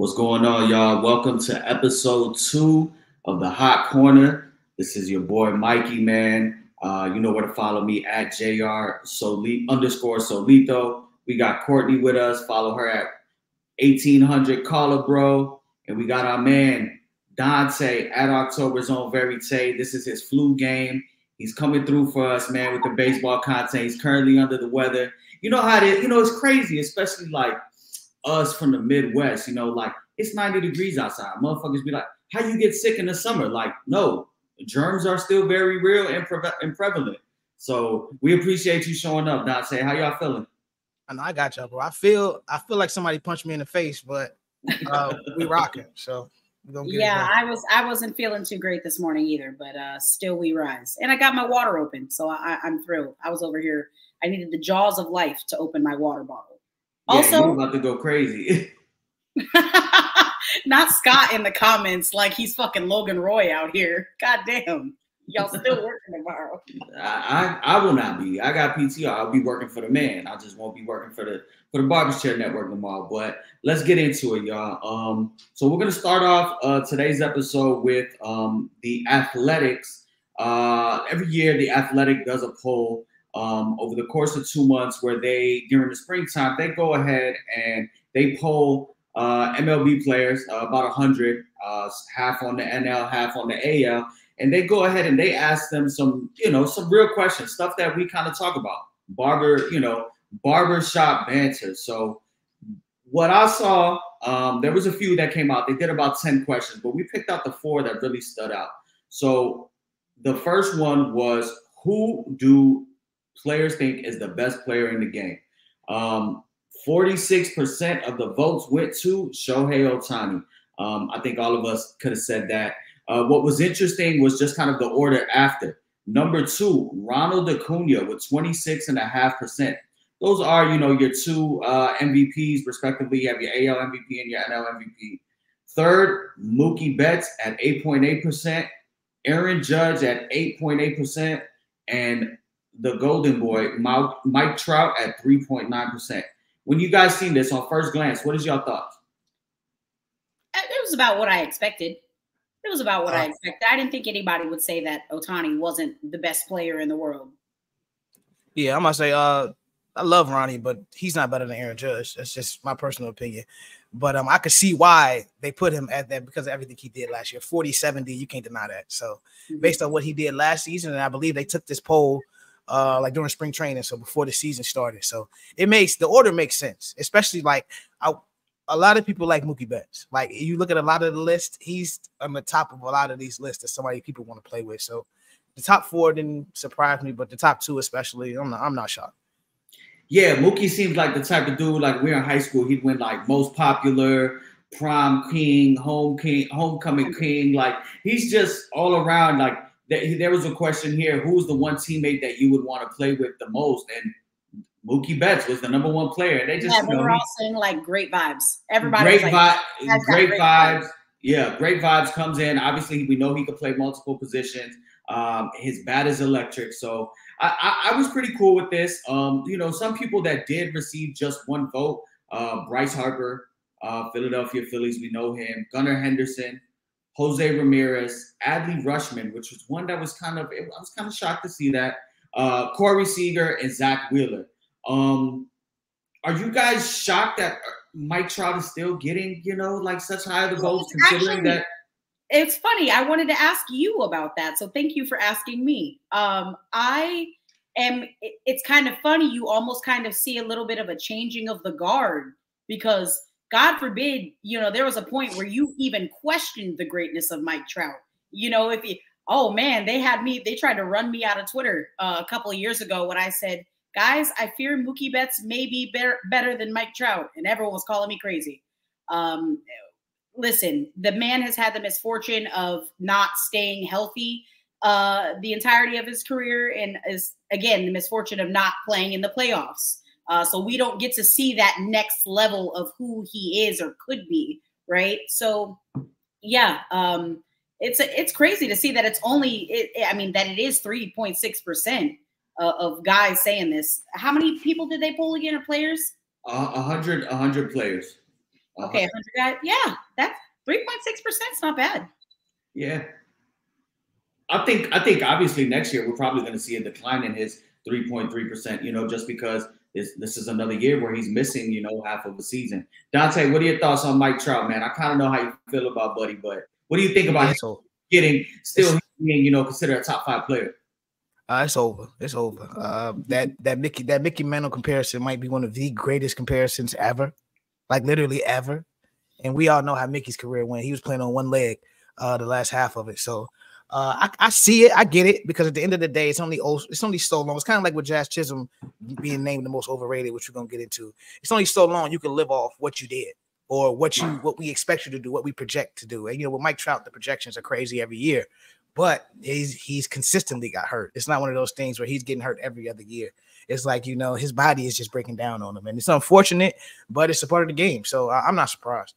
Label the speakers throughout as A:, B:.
A: What's going on, y'all? Welcome to episode 2 of the Hot Corner. This is your boy Mikey, man. You know where to follow me at JR_Solito. We got Courtney with us. Follow her at 1800 Caller Bro. And we got our man Dante at October's own Verite. This is his flu game. He's coming through for us, man, with the baseball content. He's currently under the weather. You know how it is. You know, it's crazy, especially like us from the Midwest, you know, like it's 90 degrees outside. Motherfuckers be like, how you get sick in the summer? Like, no, germs are still very real and prevalent. So we appreciate you showing up, Dante. How y'all feeling?
B: I know I got y'all, bro. I feel like somebody punched me in the face, but we rocking. So we're gonna get it done.
C: I wasn't feeling too great this morning either, but still we rise. And I got my water open, so I'm thrilled. I was over here. I needed the jaws of life to open my water bottle.
A: Yeah,
C: also,
A: you're about to go crazy.
C: Not Scott in the comments like he's fucking Logan Roy out here. God damn. Y'all still working tomorrow.
A: I will not be. I got PTR. I'll be working for the man. I just won't be working for the Barber Chair Network tomorrow. But let's get into it, y'all. So we're gonna start off today's episode with the Athletics. Every year the Athletic does a poll over the course of 2 months where they, during the springtime, they go ahead and they poll MLB players, about 100, half on the NL, half on the AL, and they go ahead and they ask them some real questions, stuff that we kind of talk about, barbershop banter. So what I saw, there was a few that came out. They did about 10 questions, but we picked out the 4 that really stood out. So the first one was, who do players think is the best player in the game? 46% of the votes went to Shohei Ohtani. I think all of us could have said that. What was interesting was just kind of the order after. Number 2, Ronald Acuna with 26.5%. Those are, your 2 MVPs, respectively. You have your AL MVP and your NL MVP. Third, Mookie Betts at 8.8%. Aaron Judge at 8.8%. And the golden boy, Mike Trout at 3.9%. When you guys seen this on first glance, what is your thoughts?
C: It was about what I expected. I didn't think anybody would say that Ohtani wasn't the best player in the world.
B: Yeah, I'm gonna say I love Ronnie, but he's not better than Aaron Judge. That's just my personal opinion. But I could see why they put him at that because of everything he did last year. 40-70, you can't deny that. So based on what he did last season, and I believe they took this poll like during spring training, so before the season started. So the order makes sense, especially like a lot of people like Mookie Betts. Like you look at a lot of the list, he's on the top of a lot of these lists as somebody people want to play with. So the top 4 didn't surprise me, but the top 2 especially, I'm not shocked.
A: Yeah, Mookie seems like the type of dude, like we're in high school, he'd win like most popular, prom king, homecoming king. Like he's just all around. Like there was a question here, who's the one teammate that you would want to play with the most? And Mookie Betts was the number 1 player. And they just
C: they were all saying like great vibes. Everybody
A: great
C: was like,
A: great vibes. Yeah, great vibes comes in. Obviously, we know he can play multiple positions. His bat is electric. So I was pretty cool with this. Some people that did receive just 1 vote, Bryce Harper, Philadelphia Phillies, we know him, Gunnar Henderson, Jose Ramirez, Adley Rutschman, which was one that was I was kind of shocked to see that, Corey Seager, and Zach Wheeler. Are you guys shocked that Mike Trout is still getting, like such high of the votes, considering that?
C: It's funny. I wanted to ask you about that. So thank you for asking me. It's kind of funny. You almost kind of see a little bit of a changing of the guard because God forbid, there was a point where you even questioned the greatness of Mike Trout. They tried to run me out of Twitter a couple of years ago when I said, guys, I fear Mookie Betts may be better than Mike Trout. And everyone was calling me crazy. Listen, the man has had the misfortune of not staying healthy the entirety of his career and is, again, the misfortune of not playing in the playoffs. So we don't get to see that next level of who he is or could be, right? So, yeah, it's crazy to see that it's only that it is 3.6% of guys saying this. How many people did they poll again, or players?
A: 100 players.
C: Okay, 100 guys. Yeah, that's 3.6% is not bad.
A: Yeah. I think obviously next year we're probably going to see a decline in his 3.3%, you know, just because this is another year where he's missing, you know, half of the season. Dante, what are your thoughts on Mike Trout, man? I kind of know how you feel about Buddy, but what do you think about him being, you know, considered a top 5 player?
B: It's over. It's over. That Mickey Mantle comparison might be one of the greatest comparisons ever, like literally ever. And we all know how Mickey's career went. He was playing on one leg the last half of it. So I see it. I get it, because at the end of the day, it's only so long. It's kind of like with Jazz Chisholm being named the most overrated, which we're gonna get into. It's only so long you can live off what you did or what we expect you to do, what we project to do. And you know, with Mike Trout, the projections are crazy every year, but he's consistently got hurt. It's not one of those things where he's getting hurt every other year. It's like, you know, his body is just breaking down on him, and it's unfortunate, but it's a part of the game. So I'm not surprised.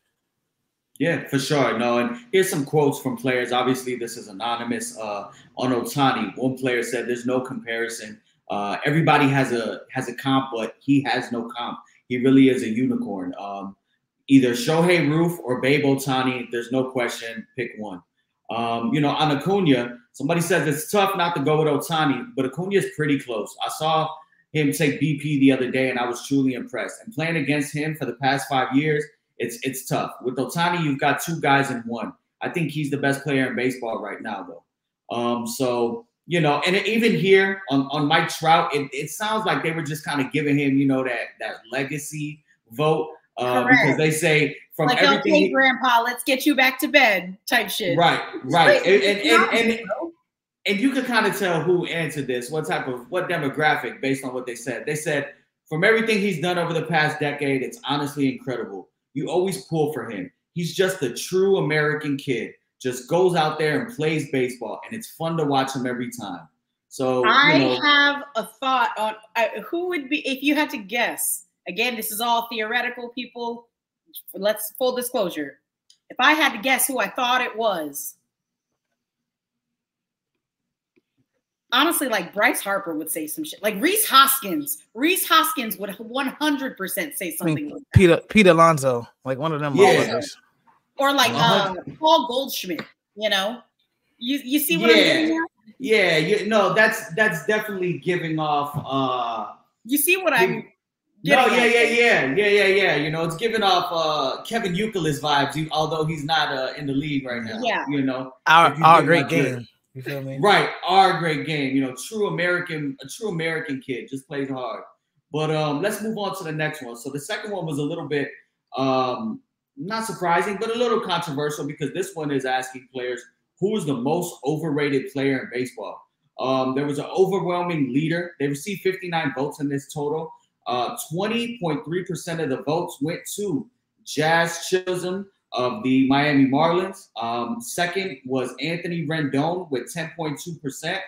A: Yeah, for sure. No, and here's some quotes from players. Obviously, this is anonymous. On Ohtani, one player said, "There's no comparison. Everybody has a comp, but he has no comp. He really is a unicorn. Either Shohei Roof or Babe Ohtani. There's no question. Pick one." You know, on Acuna, somebody says it's tough not to go with Ohtani, but Acuna is pretty close. I saw him take BP the other day, and I was truly impressed. And playing against him for the past 5 years, it's tough. With Ohtani, you've got 2 guys in one. I think he's the best player in baseball right now, though. So, you know, and even here on Mike Trout, it sounds like they were just kind of giving him, you know, that legacy vote, because they say from
C: like,
A: everything.
C: Okay, Grandpa, let's get you back to bed type shit.
A: Right. And you can kind of tell who answered this, what demographic, based on what they said. They said, from everything he's done over the past decade, it's honestly incredible. You always pull for him. He's just a true American kid. Just goes out there and plays baseball, and it's fun to watch him every time. So
C: I have a thought on who would be, if you had to guess. Again, this is all theoretical, people. Let's full disclosure. If I had to guess who I thought it was, honestly, like Bryce Harper would say some shit. Like Rhys Hoskins. Rhys Hoskins would 100% say something like
B: that. Pete Alonso, like one of them.
A: Yeah.
C: Or like Paul Goldschmidt, you know? You see what I'm getting at?
A: Yeah, that's definitely giving off
C: you see what I'm
A: yeah. You know, it's giving off Kevin Youkilis vibes, although he's not in the league right now.
C: Yeah.
A: You know,
B: our great game. You feel me?
A: Right, our great game. You know, a true American kid, just plays hard. But let's move on to the next one. So the second one was a little bit not surprising, but a little controversial, because this one is asking players who is the most overrated player in baseball. There was an overwhelming leader. They received 59 votes in this total. 20.3% of the votes went to Jazz Chisholm of the Miami Marlins. Second was Anthony Rendon with 10.2%.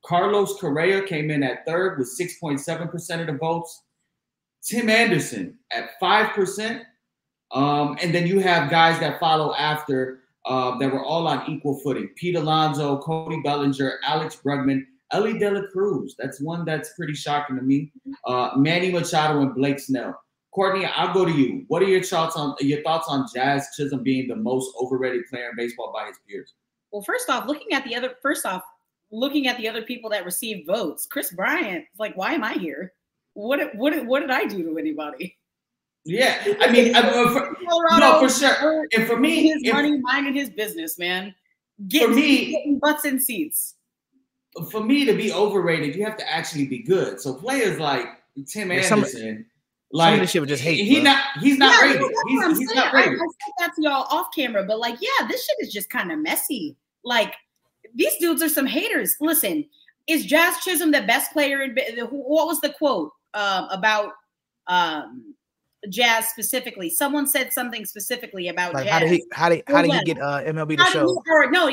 A: Carlos Correa came in at third with 6.7% of the votes. Tim Anderson at 5%. And then you have guys that follow after that were all on equal footing. Pete Alonso, Cody Bellinger, Alex Bregman, Ellie De La Cruz. That's one that's pretty shocking to me. Manny Machado and Blake Snell. Courtney, I'll go to you. What are your thoughts on Jazz Chisholm being the most overrated player in baseball by his peers?
C: Well, first off, looking at the other people that received votes, Chris Bryant, like, why am I here? What did I do to anybody?
A: Yeah, I mean, for sure. And for me,
C: his money, minding his business, man. Getting butts in seats.
A: For me to be overrated, you have to actually be good. So players like Tim Anderson,
B: some of this shit would just hate.
A: He's not rated. He's not rated.
C: I said that to y'all off camera, but like, yeah, this shit is just kind of messy. Like, these dudes are some haters. Listen, is Jazz Chisholm the best player in? What was the quote about Jazz specifically? Someone said something specifically about
B: like
C: Jazz.
B: How did he get MLB the show?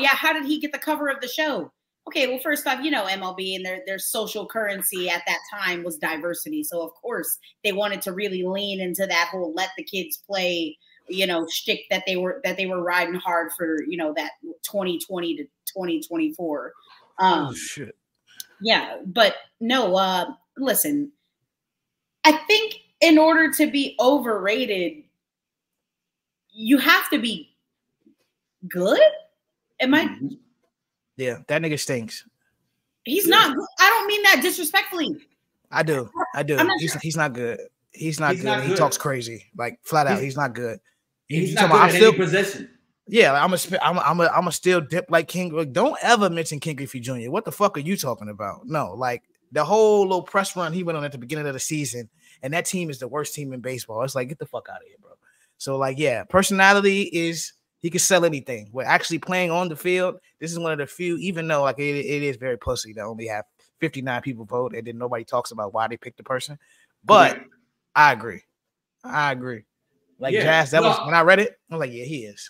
C: How did he get the cover of the show? Okay, well, first off, you know, MLB and their social currency at that time was diversity. So, of course, they wanted to really lean into that whole let the kids play, you know, shtick that they were riding hard for, you know, that 2020 to 2024.
B: Oh, shit.
C: Yeah, but no, listen, I think in order to be overrated, you have to be good. Am I?
B: Yeah, that nigga stinks.
C: He's not good. I don't mean that disrespectfully.
B: I do. He's not good. He's not good. He talks crazy, like flat out. He's not good.
A: He's not good in any position.
B: Yeah, I'm a still dip like King. Like, don't ever mention King Griffey Jr. What the fuck are you talking about? No, like the whole little press run he went on at the beginning of the season, and that team is the worst team in baseball. It's like, get the fuck out of here, bro. So like, yeah, personality is he can sell anything. We're actually playing on the field. This is one of the few, even though like it is very pussy to only have 59 people vote, and then nobody talks about why they picked the person. But I agree. Like Jazz, was when I read it, I was like, yeah, he is.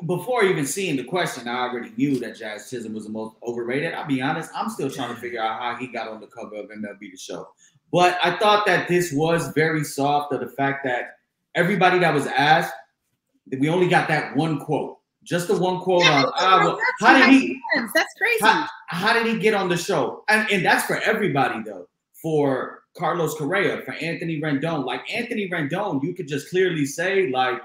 A: Before even seeing the question, I already knew that Jazz Chisholm was the most overrated. I'll be honest, I'm still trying to figure out how he got on the cover of MLB The Show. But I thought that this was very soft of the fact that everybody that was asked, we only got that one quote. Just the one quote on how did he?
C: That's crazy.
A: How did he get on the show? And that's for everybody though. For Carlos Correa, for Anthony Rendon. Like Anthony Rendon, you could just clearly say like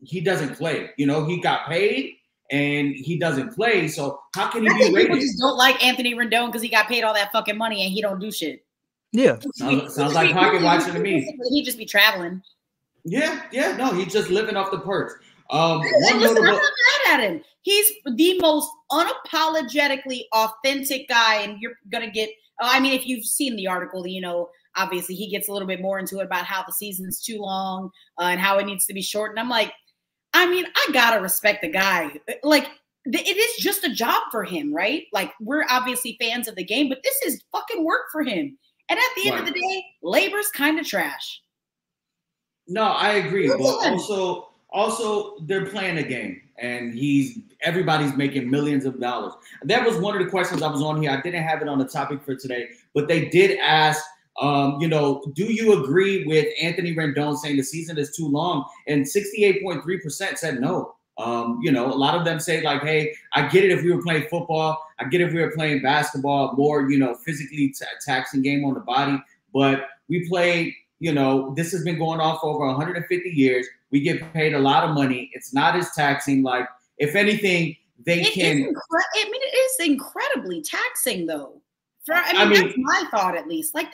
A: he doesn't play. You know, he got paid and he doesn't play. So how can he be rated?
C: People just don't like Anthony Rendon because he got paid all that fucking money and he don't do shit.
B: Yeah,
A: sounds like pocket watching to me.
C: He just be traveling.
A: Yeah, no, he's just living off the perks.
C: I'm not mad at him. He's the most unapologetically authentic guy, and you're gonna get. I mean, if you've seen the article, you know, obviously he gets a little bit more into it about how the season's too long and how it needs to be shortened. I'm like, I mean, I gotta respect the guy. Like, it is just a job for him, right? Like, we're obviously fans of the game, but this is fucking work for him. And at the end of the day, labor's kind of trash.
A: No, I agree, but also they're playing a game, and everybody's making millions of dollars. That was one of the questions I was on here. I didn't have it on the topic for today, but they did ask, you know, do you agree with Anthony Rendon saying the season is too long? And 68.3% said no. You know, a lot of them say like, hey, I get it if we were playing football. I get it if we were playing basketball, more, you know, physically taxing game on the body. But we play, you know, this has been going on for over 150 years. We get paid a lot of money. It's not as taxing. Like, if anything, it
C: is incredibly taxing, though. I mean, that's my thought, at least. Like,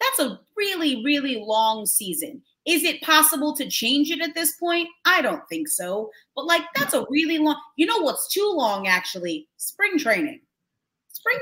C: that's a really, really long season. Is it possible to change it at this point? I don't think so. But, like, that's a really long. You know what's too long, actually? Spring training.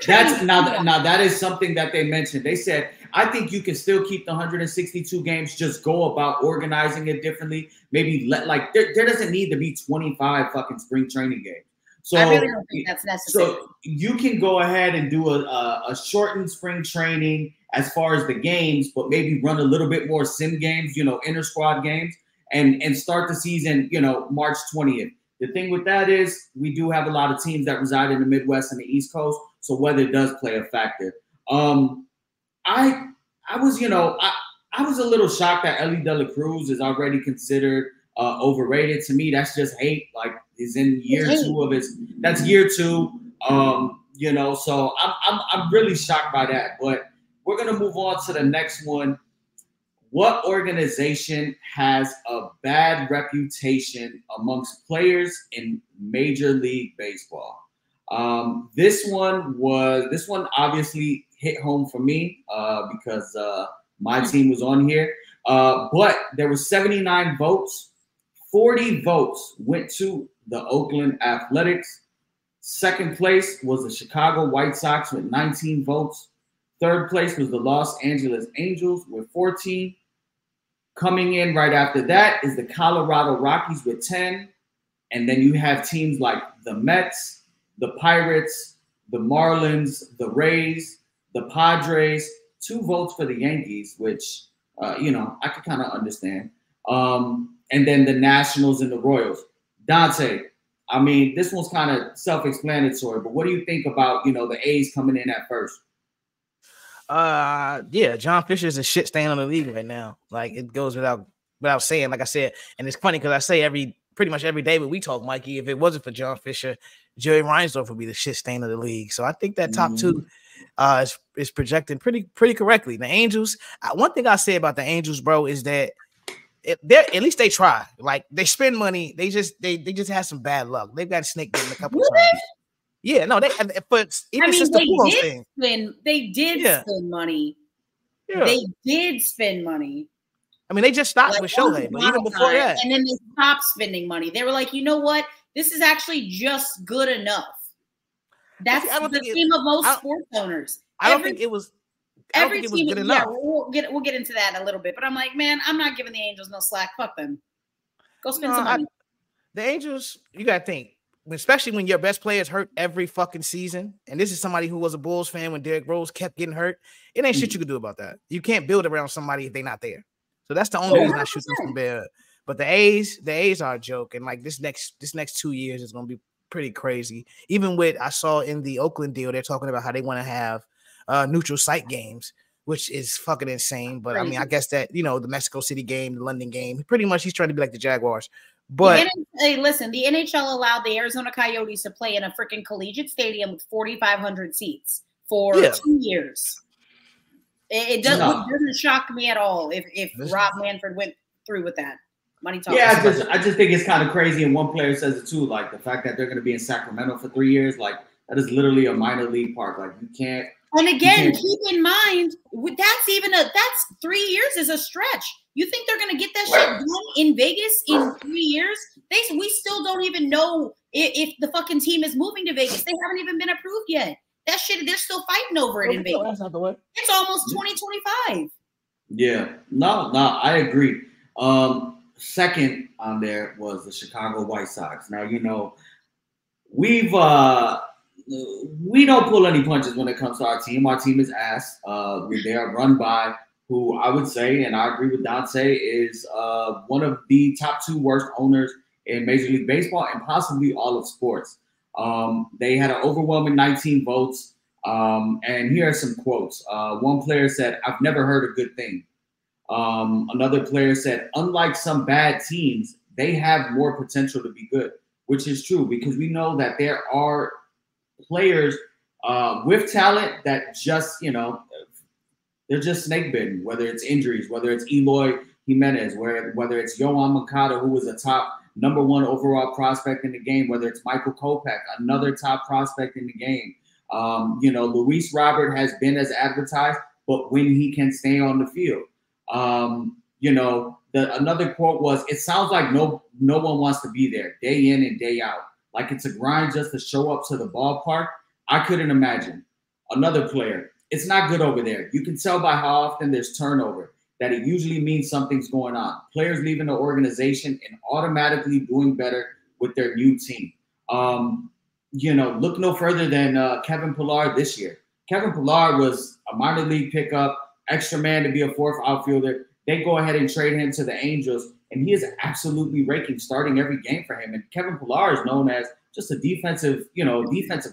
C: Now that is something that they mentioned. They said, I think you can still keep the 162 games, just go about organizing it differently. Maybe there doesn't need to be 25 fucking spring training games. So I really don't think that's necessary.
A: So you can go ahead and do a shortened spring training as far as the games, but maybe run a little bit more sim games, you know, inter squad games, and start the season, you know, March 20th. The thing with that is we do have a lot of teams that reside in the Midwest and the East Coast, so weather does play a factor. I was, you know, I was a little shocked that Ellie De La Cruz is already considered overrated. To me, that's just hate. Like, he's in year two of his. That's year two. You know, so I'm really shocked by that. But we're gonna move on to the next one. What organization has a bad reputation amongst players in Major League Baseball? This one obviously hit home for me because my team was on here. But there were 79 votes. 40 votes went to the Oakland Athletics. Second place was the Chicago White Sox with 19 votes. Third place was the Los Angeles Angels with 14. Coming in right after that is the Colorado Rockies with 10. And then you have teams like the Mets, the Pirates, the Marlins, the Rays, the Padres. 2 votes for the Yankees, which, you know, I could kind of understand. And then the Nationals and the Royals. Dante, I mean, this one's kind of self-explanatory, but what do you think about, you know, the A's coming in at first?
B: Yeah, John Fisher is a shit stain on the league right now. Like, it goes without saying, like I said. And it's funny because I say pretty much every day when we talk, Mikey, if it wasn't for John Fisher, Jerry Reinsdorf would be the shit stain of the league. So I think that top two is projecting pretty correctly. The Angels, one thing I say about the Angels, bro, is that at least they try. Like they spend money. They just had some bad luck. They've got snake bitten a couple times. Yeah, no, but even since the Pujols thing,
C: they did spend money.
B: Yeah.
C: They did spend money.
B: I mean, they just stopped with Shohei, but even before that,
C: and then they stopped spending money. They were like, you know what? This is actually just good enough. That's the theme of most sports owners.
B: I don't think it was good enough.
C: Yeah, we'll get into that in a little bit. But I'm like, man, I'm not giving the Angels no slack. Fuck them. Go spend some money.
B: The Angels, you got to think, especially when your best players hurt every fucking season. And this is somebody who was a Bulls fan when Derrick Rose kept getting hurt. It ain't shit you can do about that. You can't build around somebody if they're not there. So that's the only reason I shoot them from bed. But the A's are a joke. And like this next 2 years is going to be pretty crazy. Even with, I saw in the Oakland deal, they're talking about how they want to have neutral site games, which is fucking insane. But I mean, I guess that, the Mexico City game, the London game, pretty much he's trying to be like the Jaguars. But
C: hey, listen, the NHL allowed the Arizona Coyotes to play in a freaking collegiate stadium with 4,500 seats for 2 years. It doesn't shock me at all if Rob Manfred went through with that. Money talk.
A: Yeah, I just think it's kind of crazy, and one player says it too. Like the fact that they're going to be in Sacramento for 3 years, like that is literally a minor league park. Like you can't.
C: And again, keep in mind that's 3 years is a stretch. You think they're going to get that shit done in Vegas in 3 years? We still don't even know if the fucking team is moving to Vegas. They haven't even been approved yet. That shit, they're still fighting over it in Vegas. That's not the way. It's almost 2025.
A: Yeah, no, I agree. Second on there was the Chicago White Sox. Now, we don't pull any punches when it comes to our team. Our team is ass. They are run by who I would say, and I agree with Dante, is one of the top 2 worst owners in Major League Baseball and possibly all of sports. They had an overwhelming 19 votes. And here are some quotes. One player said, "I've never heard a good thing." Another player said, "Unlike some bad teams, they have more potential to be good," which is true because we know that there are players with talent that just, they're just snake bitten, whether it's injuries, whether it's Eloy Jimenez, whether it's Yohan Moncada, who was a top #1 overall prospect in the game, whether it's Michael Kopech, another top prospect in the game. Luis Robert has been as advertised, but when he can stay on the field. Another quote was, "It sounds like no one wants to be there day in and day out. Like it's a grind just to show up to the ballpark. I couldn't imagine." Another player, "It's not good over there. You can tell by how often there's turnover that it usually means something's going on. Players leaving the organization and automatically doing better with their new team." Look no further than Kevin Pillar this year. Kevin Pillar was a minor league pickup, extra man to be a 4th outfielder. They go ahead and trade him to the Angels, and he is absolutely raking, starting every game for him. And Kevin Pillar is known as just a defensive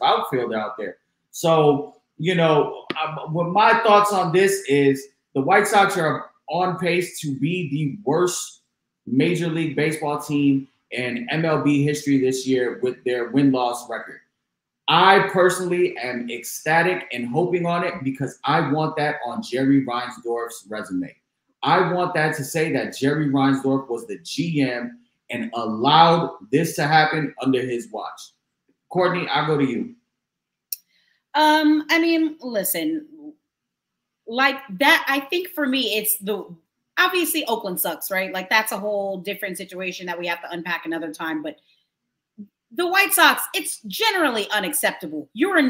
A: outfielder out there. So, what my thoughts on this is the White Sox are on pace to be the worst Major League Baseball team in MLB history this year with their win-loss record. I personally am ecstatic and hoping on it because I want that on Jerry Reinsdorf's resume. I want that to say that Jerry Reinsdorf was the GM and allowed this to happen under his watch. Courtney, I'll go to you.
C: I mean, listen, like that, I think for me, it's obviously Oakland sucks, right? Like that's a whole different situation that we have to unpack another time. But the White Sox, it's generally unacceptable. You're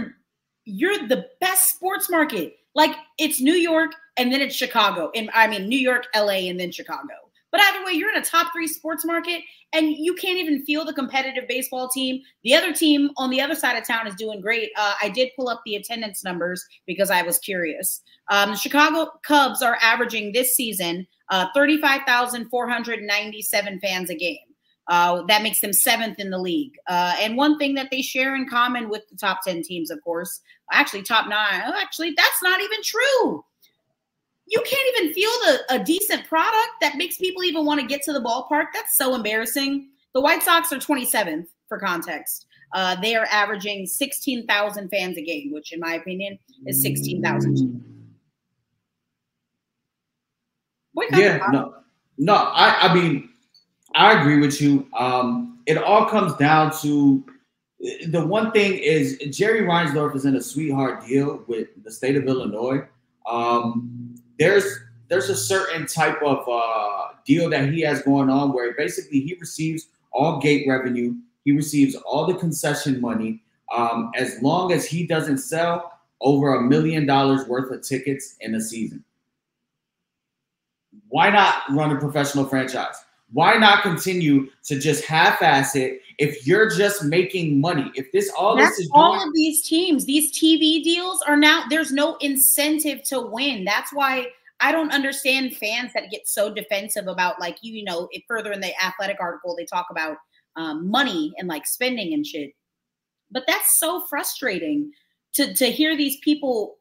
C: the best sports market. Like it's New York and then it's Chicago. New York, LA, and then Chicago. But either way, you're in a top 3 sports market and you can't even feel the competitive baseball team. The other team on the other side of town is doing great. I did pull up the attendance numbers because I was curious. The Chicago Cubs are averaging this season 35,497 fans a game. That makes them 7th in the league. And one thing that they share in common with the top 10 teams, of course, actually top 9. Actually, that's not even true. You can't even feel a decent product that makes people even want to get to the ballpark. That's so embarrassing. The White Sox are 27th for context. They are averaging 16,000 fans a game, which in my opinion is 16,000.
A: Yeah, no. No, I mean, I agree with you. It all comes down to the one thing is Jerry Reinsdorf is in a sweetheart deal with the state of Illinois. There's a certain type of deal that he has going on where basically he receives all gate revenue, he receives all the concession money, as long as he doesn't sell over $1 million worth of tickets in a season. Why not run a professional franchise? Why not continue to just half-ass it if you're just making money? If this all
C: of these teams, these TV deals are now, there's no incentive to win. That's why I don't understand fans that get so defensive about, like, you know, further in the Athletic article, they talk about money and like spending and shit. But that's so frustrating to hear these people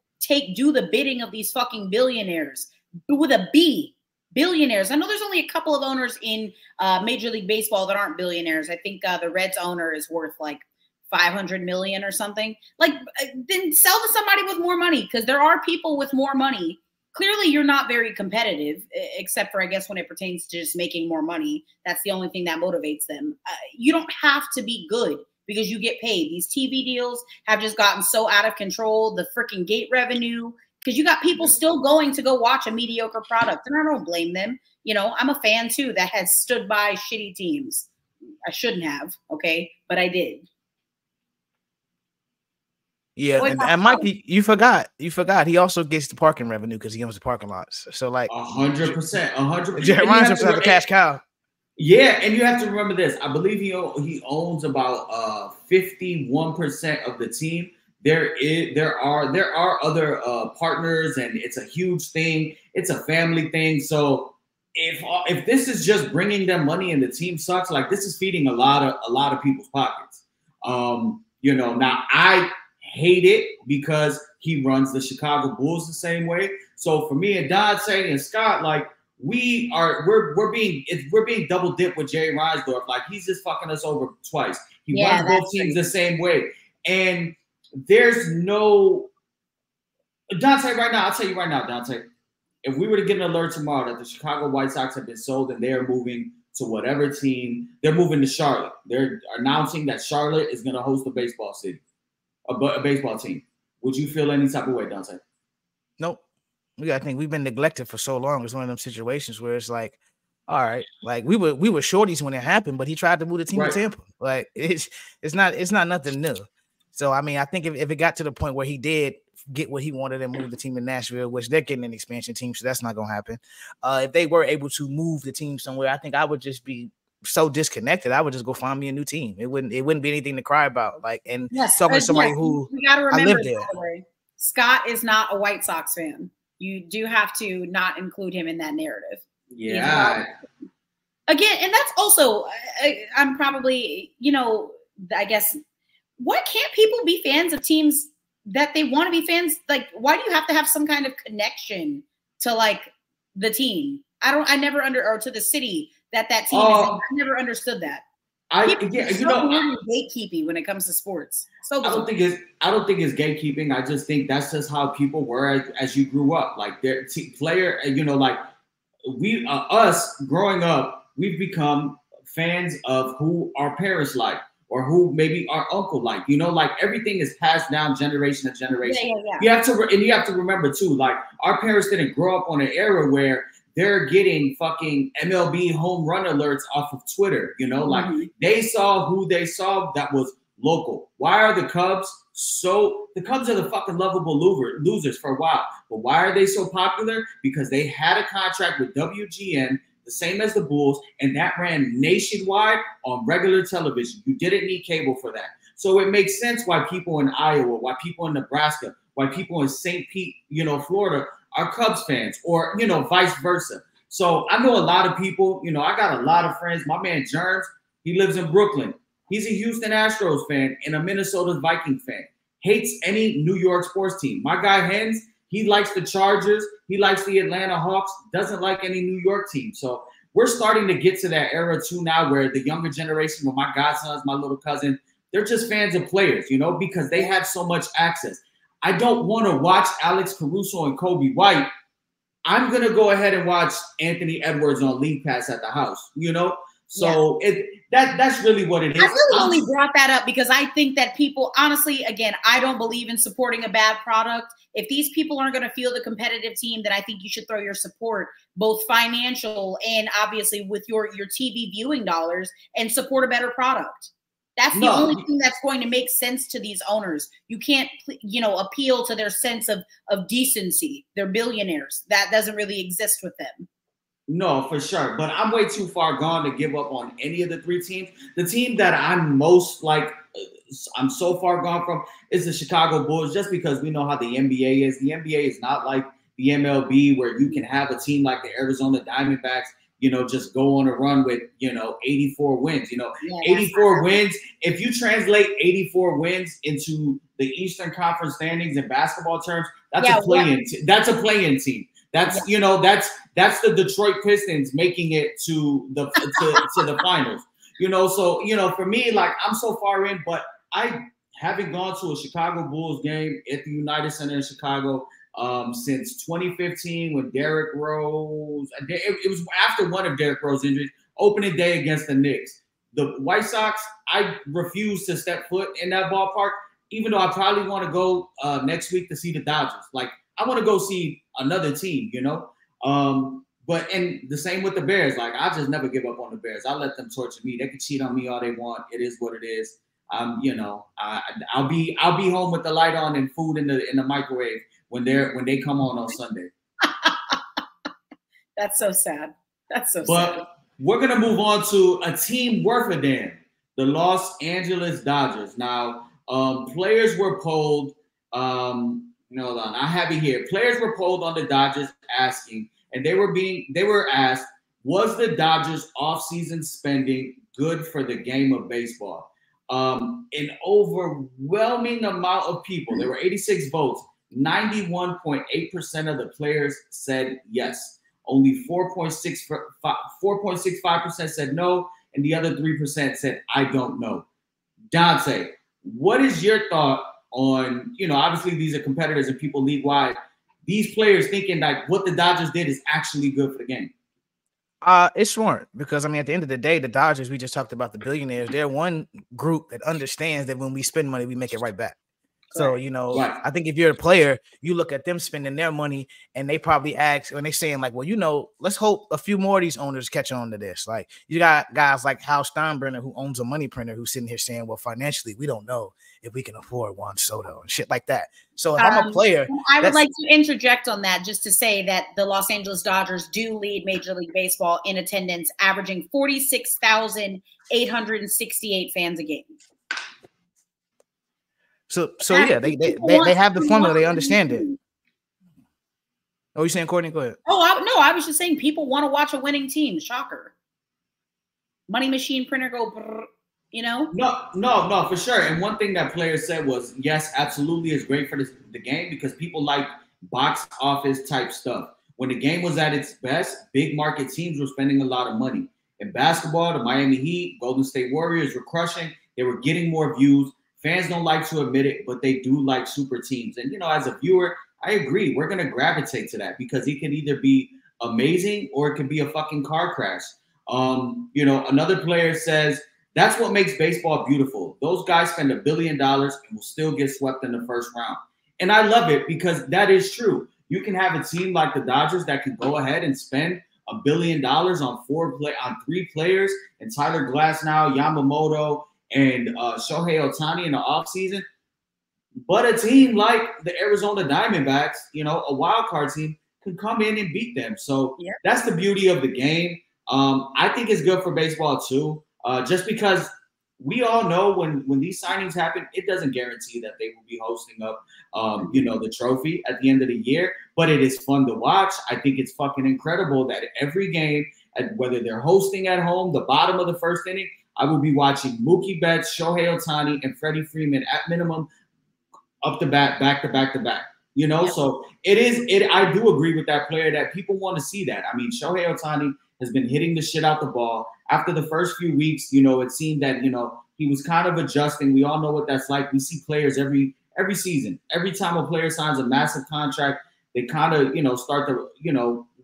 C: do the bidding of these fucking billionaires with a B. Billionaires. I know there's only a couple of owners in Major League Baseball that aren't billionaires. I think the Reds owner is worth like 500 million or something. Like, then sell to somebody with more money, because there are people with more money. Clearly, you're not very competitive, except for, I guess, when it pertains to just making more money. That's the only thing that motivates them. You don't have to be good because you get paid. These TV deals have just gotten so out of control. The freaking gate revenue. Because you got people still going to go watch a mediocre product. And I don't blame them. You know, I'm a fan too that has stood by shitty teams. I shouldn't have, okay? But I did.
B: Yeah, and Mikey, you forgot. He also gets the parking revenue because he owns the parking lots. So like
A: 100%, 100%.
B: Jerry Reinsdorf have a cash cow.
A: Yeah, and you have to remember this. I believe he owns about 51% of the team. There are other partners, and it's a huge thing. It's a family thing. So if this is just bringing them money and the team sucks, like, this is feeding a lot of people's pockets. You know, now I hate it because he runs the Chicago Bulls the same way. So for me and Dante and Scott, like, we're being double dipped with Jerry Reinsdorf. Like, he's just fucking us over twice. He runs both teams the same way, and there's no Dante right now. I'll tell you right now, Dante, if we were to get an alert tomorrow that the Chicago White Sox have been sold and they're moving to whatever team, they're moving to Charlotte. They're announcing that Charlotte is going to host a baseball team. Would you feel any type of way, Dante?
B: Nope. I think we've been neglected for so long. It's one of them situations where it's like, all right, like we were shorties when it happened, but he tried to move the team to Tampa. Like, it's not nothing new. So, I mean, I think if it got to the point where he did get what he wanted and move the team to Nashville, which they're getting an expansion team, so that's not going to happen. If they were able to move the team somewhere, I think I would just be so disconnected. I would just go find me a new team. It wouldn't be anything to cry about. Like, and talking to somebody who
C: you got to remember,
B: I live there.
C: By the way, Scott is not a White Sox fan. You do have to not include him in that narrative.
A: Yeah.
C: Again, and that's also, I'm probably, you know, I guess, why can't people be fans of teams that they want to be fans? Like, why do you have to have some kind of connection to, like, the team? I never or to the city that team is in. I never understood that. Gatekeeping when it comes to sports. So
A: I don't think it's gatekeeping. I just think that's just how people were as you grew up. Like, their player, you know, like us growing up, we've become fans of who our parents like, or who maybe our uncle like, you know, like, everything is passed down generation to generation.
C: Yeah.
A: You have to remember too, like, our parents didn't grow up on an era where they're getting fucking MLB home run alerts off of Twitter, you know, like, they saw who they saw that was local. Why are the Cubs the Cubs are the fucking lovable losers for a while, but why are they so popular? Because they had a contract with WGN, the same as the Bulls, and that ran nationwide on regular television. You didn't need cable for that. So it makes sense why people in Iowa, why people in Nebraska, why people in St. Pete, you know, Florida are Cubs fans, or, you know, vice versa. So I know a lot of people, you know, I got a lot of friends. My man Germs, he lives in Brooklyn. He's a Houston Astros fan and a Minnesota Vikings fan. Hates any New York sports team. My guy Hens, he likes the Chargers. He likes the Atlanta Hawks. Doesn't like any New York team. So we're starting to get to that era too now, where the younger generation, with my godsons, my little cousin, they're just fans of players, you know, because they have so much access. I don't want to watch Alex Caruso and Kobe White. I'm gonna go ahead and watch Anthony Edwards on League Pass at the house, you know. So that's really what it is.
C: I really only brought that up because I think that people, honestly, again, I don't believe in supporting a bad product. If these people aren't going to field a competitive team, then I think you should throw your support, both financial and obviously with your TV viewing dollars, and support a better product. That's the only thing that's going to make sense to these owners. You can't, appeal to their sense of decency. They're billionaires. That doesn't really exist with them.
A: No, for sure. But I'm way too far gone to give up on any of the three teams. The team that I'm most I'm so far gone from is the Chicago Bulls, just because we know how the NBA is. The NBA is not like the MLB where you can have a team like the Arizona Diamondbacks, just go on a run with, 84 wins. 84 wins. If you translate 84 wins into the Eastern Conference standings in basketball terms, that's a play-in. That's a play-in team. That's that's the Detroit Pistons making it to the finals. So for me, I'm so far in, but I haven't gone to a Chicago Bulls game at the United Center in Chicago since 2015 when Derrick Rose. It was after one of Derrick Rose's injuries, opening day against the Knicks. The White Sox, I refuse to step foot in that ballpark, even though I probably want to go next week to see the Dodgers. I want to go see another team, But the same with the Bears. I just never give up on the Bears. I let them torture me. They can cheat on me all they want. It is what it is. I'll be home with the light on and food in the microwave when they come on Sunday.
C: That's so sad. That's so sad.
A: But we're gonna move on to a team worth a damn, the Los Angeles Dodgers. Now, players were polled. Hold on, I have it here. Players were polled on the Dodgers asking, and they were asked, was the Dodgers offseason spending good for the game of baseball? An overwhelming amount of people, there were 86 votes, 91.8% of the players said yes. Only 4.65% said no, and the other 3% said, I don't know. Dante, what is your thought on, obviously these are competitors and people league-wide, these players thinking what the Dodgers did is actually good for the game?
B: It's smart because, at the end of the day, the Dodgers, we just talked about the billionaires. They're one group that understands that when we spend money, we make it right back. So, I think if you're a player, you look at them spending their money and they probably ask when they're saying let's hope a few more of these owners catch on to this. You got guys like Hal Steinbrenner, who owns a money printer, who's sitting here saying, well, financially, we don't know if we can afford Juan Soto and shit like that. So if I'm a player,
C: I would like to interject on that just to say that the Los Angeles Dodgers do lead Major League Baseball in attendance, averaging 46,868 fans a game.
B: So yeah, they have the formula. They understand it. Oh, you saying, Courtney? Go ahead.
C: Oh, I was just saying people want to watch a winning team. Shocker. Money machine printer go, brrr,
A: No, for sure. And one thing that players said was, yes, absolutely, it's great for the game because people like box office type stuff. When the game was at its best, big market teams were spending a lot of money. In basketball, the Miami Heat, Golden State Warriors were crushing. They were getting more views. Fans don't like to admit it, but they do like super teams. And, as a viewer, I agree. We're going to gravitate to that because it can either be amazing or it can be a fucking car crash. Another player says that's what makes baseball beautiful. Those guys spend $1 billion and will still get swept in the first round. And I love it because that is true. You can have a team like the Dodgers that can go ahead and spend $1 billion on three players and Tyler Glasnow, Yamamoto, and Shohei Ohtani in the offseason. But a team like the Arizona Diamondbacks, a wild card team, can come in and beat them. So that's the beauty of the game. I think it's good for baseball too, just because we all know when these signings happen, it doesn't guarantee that they will be hosting up, the trophy at the end of the year. But it is fun to watch. I think it's fucking incredible that every game, whether they're hosting at home, the bottom of the first inning, I will be watching Mookie Betts, Shohei Ohtani, and Freddie Freeman at minimum up to bat, back to back to back. So I do agree with that player that people want to see that. Shohei Ohtani has been hitting the shit out the ball. After the first few weeks, it seemed that, he was kind of adjusting. We all know what that's like. We see players every season. Every time a player signs a massive contract, they kind of, start to,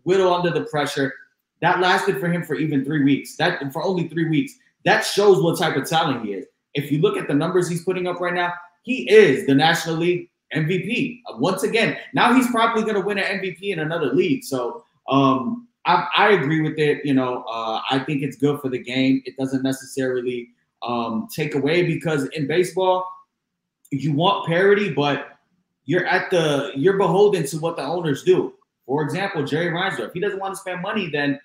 A: whittle under the pressure. That lasted for him for even 3 weeks. That for only 3 weeks. That shows what type of talent he is. If you look at the numbers he's putting up right now, he is the National League MVP. Once again, now he's probably going to win an MVP in another league. So I agree with it. I think it's good for the game. It doesn't necessarily take away, because in baseball, you want parity, but you're beholden to what the owners do. For example, Jerry Reinsdorf, if he doesn't want to spend money, then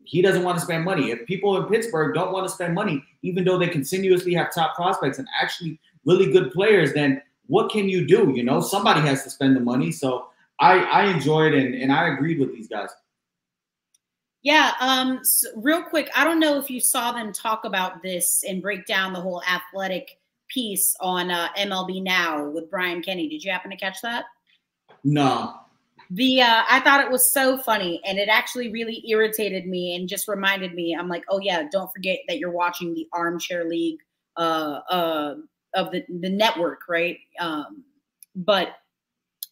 A: he doesn't want to spend money. If people in Pittsburgh don't want to spend money, even though they continuously have top prospects and actually really good players, then what can you do? Somebody has to spend the money. So I enjoyed and I agreed with these guys.
C: Yeah. So real quick, I don't know if you saw them talk about this and break down the whole athletic piece on MLB Now with Brian Kenny. Did you happen to catch that?
A: No.
C: I thought it was so funny, and it actually really irritated me and just reminded me. I'm like, oh yeah, don't forget that you're watching the Armchair League of the network, right? But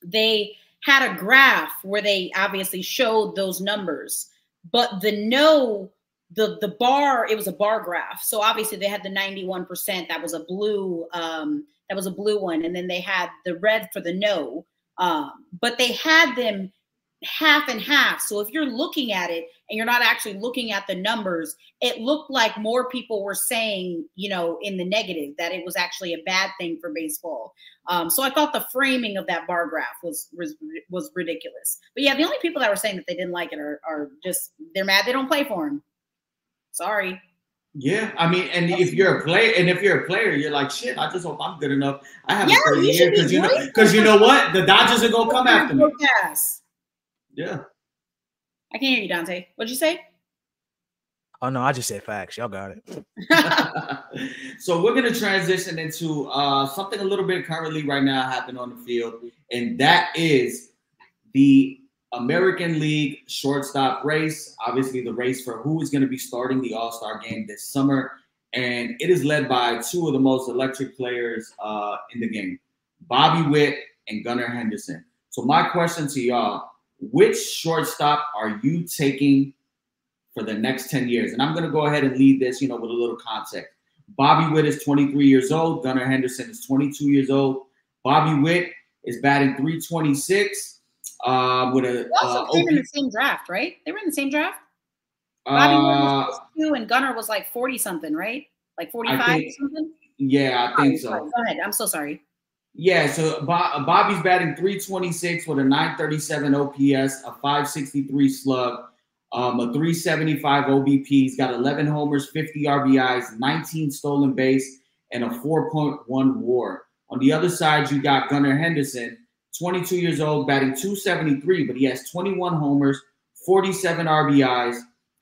C: they had a graph where they obviously showed those numbers, but the bar, it was a bar graph. So obviously they had the 91%. That was a blue one, and then they had the red for the no. But they had them half and half. So if you're looking at it and you're not actually looking at the numbers, it looked like more people were saying, in the negative, that it was actually a bad thing for baseball. So I thought the framing of that bar graph was ridiculous. But yeah, the only people that were saying that they didn't like it are just, they're mad they don't play for them. Sorry.
A: Yeah, I mean, and if you're a player, you're like, shit, I just hope I'm good enough. I have a great year, because you know what? The Dodgers are gonna come after me. Yeah.
C: I can't hear you, Dante. What'd you say?
B: Oh no, I just said facts. Y'all got it.
A: So we're gonna transition into something a little bit currently right now happening on the field, and that is the American League shortstop race. Obviously, the race for who is going to be starting the All-Star game this summer, and it is led by two of the most electric players in the game, Bobby Whit and Gunnar Henderson. So my question to y'all: which shortstop are you taking for the next 10 years? And I'm going to go ahead and lead this, with a little context. Bobby Whit is 23 years old. Gunnar Henderson is 22 years old. Bobby Whit is batting .326. With a
C: they were in the same draft, right? They were in the same draft. Bobby was 2 and Gunnar was like 40 something, right? Like 45 or something.
A: Yeah, I think so.
C: Go ahead. I'm so sorry.
A: Yeah, so Bobby's batting .326 with a .937 OPS, a .563 slug, a .375 OBP. He's got 11 homers, 50 RBIs, 19 stolen base, and a 4.1 WAR. On the other side, you got Gunnar Henderson, 22 years old, batting .273, but he has 21 homers, 47 RBIs,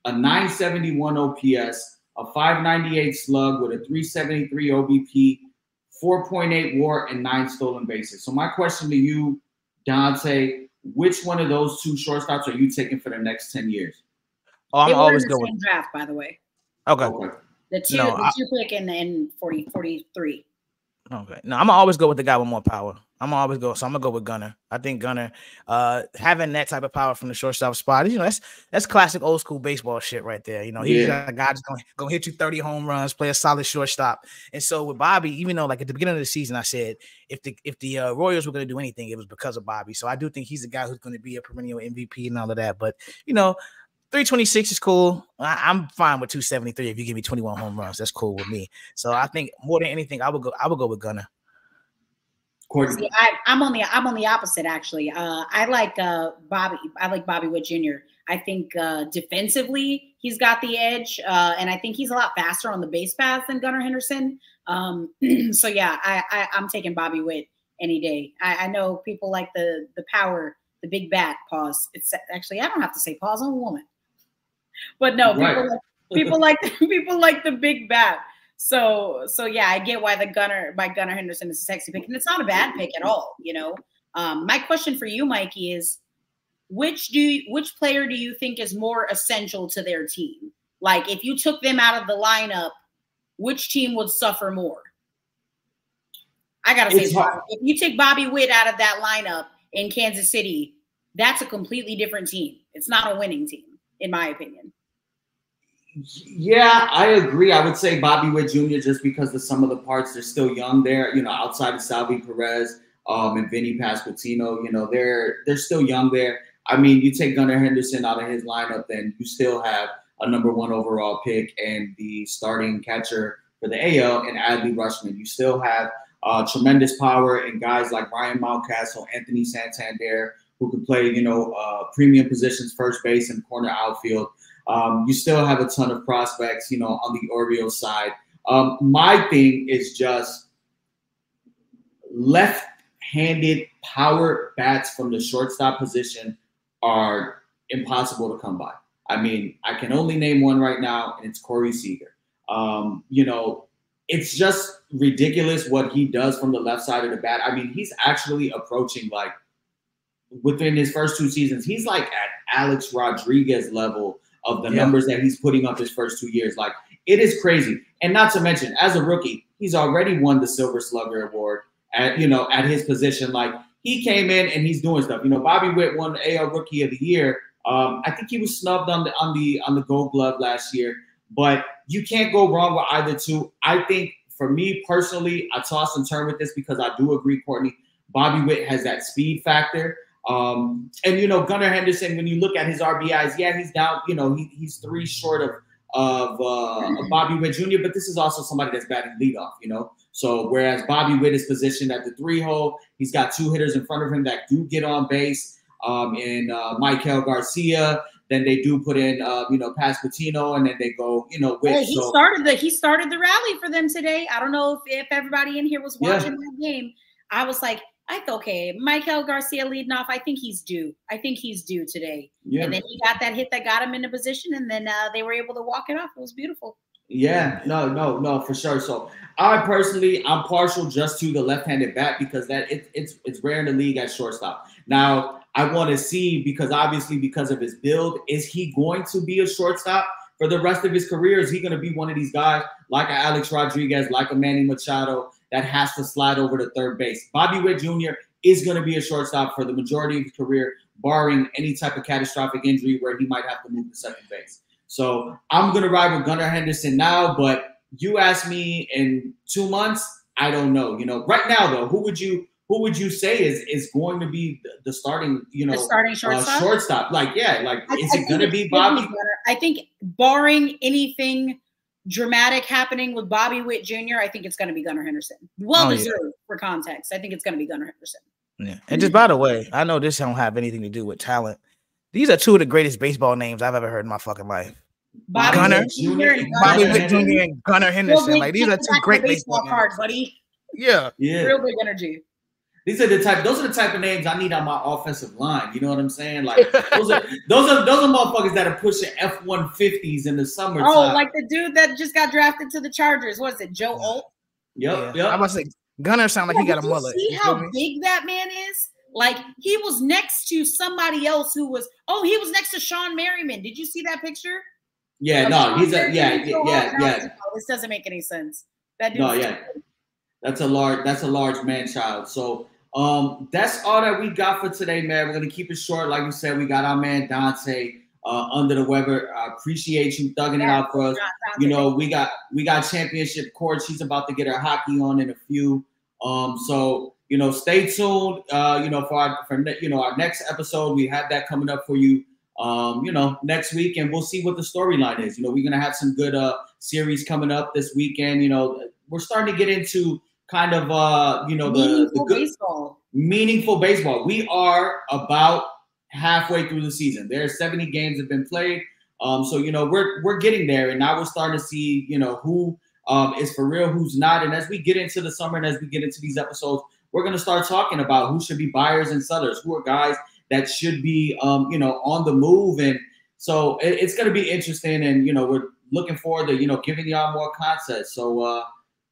A: a .971 OPS, a .598 slug with a .373 OBP, 4.8 WAR, and 9 stolen bases. So my question to you, Dante, which one of those two shortstops are you taking for the next 10 years?
B: Oh, I'm always going
C: with the same draft, by the way.
B: Okay.
C: The two pick in 43.
B: Okay. No, I'm gonna always go with the guy with more power. So I'm gonna go with Gunnar. I think Gunnar, having that type of power from the shortstop spot, that's classic old school baseball shit right there. He's a guy just gonna hit you 30 home runs, play a solid shortstop. And so with Bobby, even though like at the beginning of the season I said if the Royals were gonna do anything, it was because of Bobby. So I do think he's a guy who's gonna be a perennial MVP and all of that. But 326 is cool. I'm fine with 273 if you give me 21 home runs. That's cool with me. So I think more than anything, I would go with Gunnar.
C: See, I'm on the opposite actually. I like Bobby. I like Bobby Whit Jr. I think defensively he's got the edge, and I think he's a lot faster on the base paths than Gunnar Henderson. So yeah, I'm taking Bobby Whit any day. I know people like the power, the big bat. Pause. It's actually I don't have to say pause. I'm a woman. But no, right. people like the big bat. So yeah, I get why Gunnar Henderson is a sexy pick, and it's not a bad pick at all. My question for you, Mikey, is which player do you think is more essential to their team? Like if you took them out of the lineup, which team would suffer more? I gotta say, if you take Bobby Whit out of that lineup in Kansas City, that's a completely different team. It's not a winning team, in my opinion.
A: Yeah, I agree. I would say Bobby Whit Jr. just because of some of the parts, they're still young there. You know, outside of Salvi Perez and Vinny Pasquantino, you know, they're still young there. I mean, you take Gunnar Henderson out of his lineup, then you still have a #1 overall pick and the starting catcher for the AL and Adley Rutschman. You still have tremendous power in guys like Ryan Mountcastle, Anthony Santander, who can play, you know, premium positions, first base and corner outfield. You still have a ton of prospects, you know, on the Orioles side. My thing is just left-handed power bats from the shortstop position are impossible to come by. I mean, I can only name one right now, and it's Corey Seager. You know, it's just ridiculous what he does from the left side of the bat. I mean, he's actually approaching, like, within his first 2 seasons, he's like at Alex Rodriguez level of the numbers that he's putting up his first 2 years. Like, it is crazy. And not to mention, as a rookie, he's already won the Silver Slugger Award at, you know, at his position. Like, he came in and he's doing stuff. You know, Bobby Whit won the AL Rookie of the Year. I think he was snubbed on the Gold Glove last year, but you can't go wrong with either two. I think for me personally, I toss and turn with this because I do agree, Courtney. Bobby Whit has that speed factor. And, you know, Gunnar Henderson, when you look at his RBIs, yeah, he's down, you know, he's 3 short of Bobby Whit Jr., but this is also somebody that's batting leadoff, you know? So whereas Bobby Whit is positioned at the 3-hole, he's got 2 hitters in front of him that do get on base, and Michael Garcia. Then they do put in, you know, Pasquantino, and then they go, you know, with.
C: Hey, he started the rally for them today. I don't know if everybody in here was watching that game. I was like, okay, Michael Garcia leading off. I think he's due. Today. Yeah. And then he got that hit that got him into position, and then they were able to walk it off. It was beautiful.
A: Yeah, no, for sure. So I'm partial just to the left-handed bat because that it's rare in the league at shortstop. Now I want to see, because obviously because of his build, is he going to be a shortstop for the rest of his career? Is he going to be one of these guys like a Alex Rodriguez, like a Manny Machado, that has to slide over to third base? Bobby Whit Jr. is going to be a shortstop for the majority of his career, barring any type of catastrophic injury where he might have to move to second base. So I'm going to ride with Gunnar Henderson now, but you ask me in 2 months, I don't know. You know, right now though, who would you say is going to be the starting, you know,
C: the starting
A: shortstop? Like, yeah, like is it going to be Bobby?
C: I think barring anything dramatic happening with Bobby Whit Jr., I think it's going to be Gunnar Henderson. Well deserved for context. I think it's going to be Gunnar Henderson.
B: Yeah. And just by the way, I know this don't have anything to do with talent. These are 2 of the greatest baseball names I've ever heard in my fucking life.
C: Bobby Whit Jr.
B: and Gunnar Henderson. Like, these are 2 great baseball
C: cards, buddy.
B: Yeah.
C: Real big energy.
A: Those are the type of names I need on my offensive line. You know what I'm saying? Like those are motherfuckers that are pushing F-150s in the summertime.
C: Oh, like the dude that just got drafted to the Chargers. What is it, Joe Alt?
A: Yep.
B: I must say, Gunnar sound like he got a mullet.
C: See how big that man is? Like, he was next to somebody else who was. Oh, he was next to Sean Merriman. Did you see that picture?
A: Yeah, no, he's a
C: This doesn't make any sense.
A: That's a large man child. So that's all that we got for today, man. We're gonna keep it short. Like we said, we got our man Dante under the weather. I appreciate you thugging it out for us. You know, we got championship court. She's about to get her hockey on in a few. So you know, stay tuned. You know, for our next episode, we have that coming up for you. You know, next week, and we'll see what the storyline is. You know, we're gonna have some good series coming up this weekend. You know, we're starting to get into kind of you know, the good meaningful baseball. We are about halfway through the season. There's 70 games have been played. So you know, we're getting there, and now we're starting to see, you know, who is for real, who's not. And as we get into the summer and as we get into these episodes, we're gonna start talking about who should be buyers and sellers, who are guys that should be you know, on the move. And so it's gonna be interesting, and you know, we're looking forward to, you know, giving y'all more content. So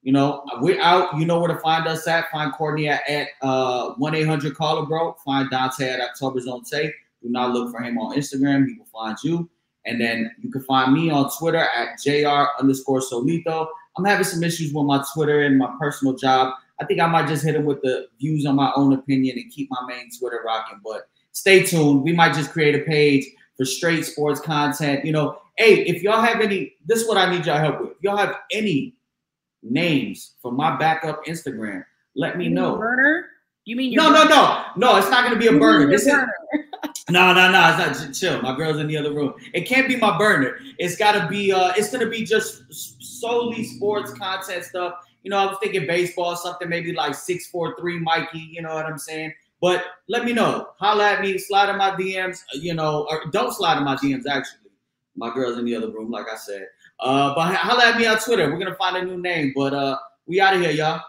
A: you know, we're out. You know where to find us at. Find Courtney at 1-800-CALLER-BRO. Find Dante at October's Own Take. Do not look for him on Instagram. He will find you. And then you can find me on Twitter at JR_Solito. I'm having some issues with my Twitter and my personal job. I think I might just hit him with the views on my own opinion and keep my main Twitter rocking. But stay tuned. We might just create a page for straight sports content. You know, hey, if y'all have any, this is what I need y'all help with. If y'all have any names for my backup Instagram, let me know.
C: Burner? You mean your
A: no, it's not gonna be a burner. This
C: burner.
A: No, it's not. Chill. My girl's in the other room. It can't be my burner. It's gotta be. It's gonna be just solely sports content stuff. You know, I was thinking baseball, something maybe like 643 Mikey. You know what I'm saying? But let me know. Holla at me. Slide in my DMs. You know, or don't slide in my DMs. Actually, my girl's in the other room, like I said. But holla at me on Twitter. We're gonna find a new name. But we out of here, y'all.